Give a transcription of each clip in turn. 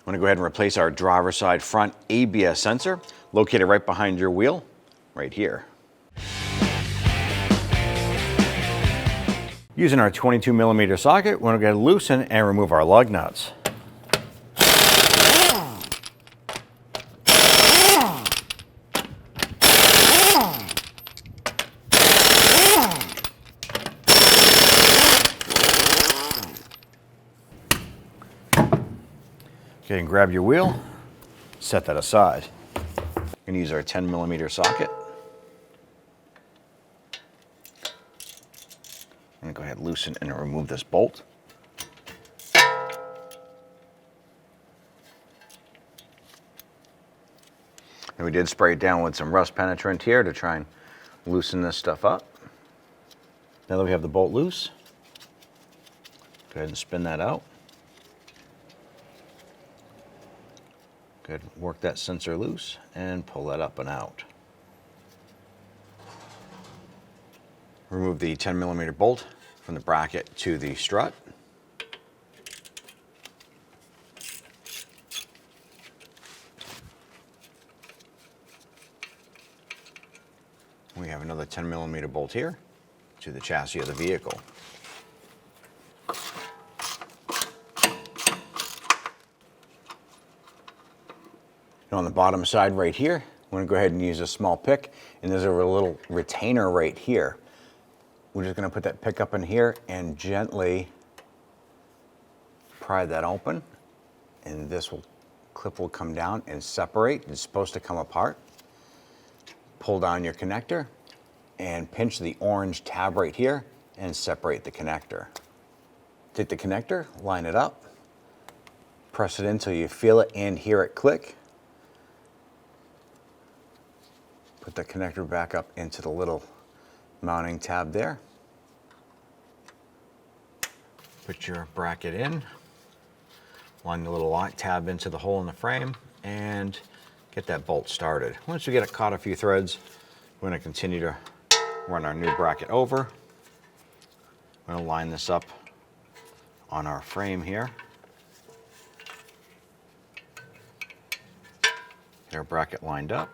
I'm going to go ahead and replace our driver's side front ABS sensor, located right behind your wheel, right here. Using our 22mm socket, we're going to go loosen and remove our lug nuts. Okay, and grab your wheel, set that aside. We're going to use our 10mm socket. I'm going to go ahead and loosen and remove this bolt. And we did spray it down with some rust penetrant here to try and loosen this stuff up. Now that we have the bolt loose, go ahead and spin that out. Go ahead and work that sensor loose and pull that up and out. Remove the 10mm bolt from the bracket to the strut. We have another 10mm bolt here to the chassis of the vehicle. And on the bottom side right here, I'm going to go ahead and use a small pick, and there's a little retainer right here. We're just going to put that pick up in here and gently pry that open, and this clip will come down and separate. It's supposed to come apart. Pull down your connector and pinch the orange tab right here and separate the connector. Take the connector, line it up, press it in until you feel it and hear it click. Put the connector back up into the little mounting tab there. Put your bracket in, line the little lock tab into the hole in the frame, and get that bolt started. Once we get it caught a few threads, we're going to continue to run our new bracket over. I'm going to line this up on our frame here. Get our bracket lined up.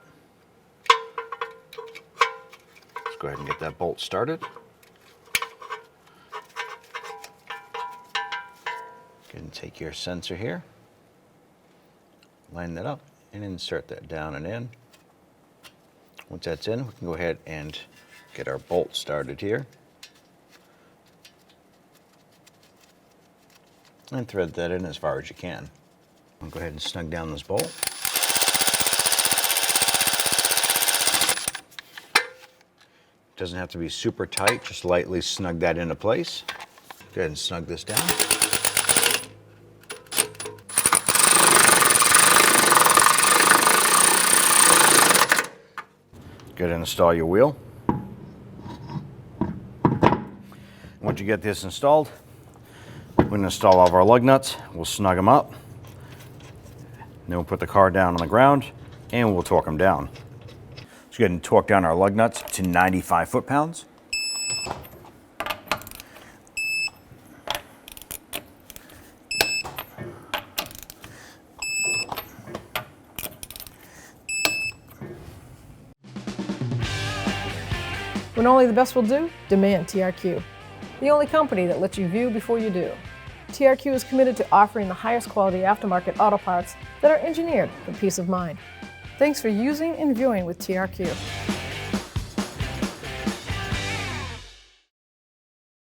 Let's go ahead and get that bolt started. Go ahead and take your sensor here, line that up, and insert that down and in. Once that's in, we can go ahead and get our bolt started here. And thread that in as far as you can. I'll go ahead and snug down this bolt. Doesn't have to be super tight, just lightly snug that into place. Go ahead and snug this down. Go ahead and install your wheel. Once you get this installed, we're going to install all of our lug nuts. We'll snug them up. Then we'll put the car down on the ground and we'll torque them down. Let's go ahead and torque down our lug nuts to 95 foot-pounds. When only the best will do, demand TRQ. The only company that lets you view before you do. TRQ is committed to offering the highest quality aftermarket auto parts that are engineered for peace of mind. Thanks for using and viewing with TRQ.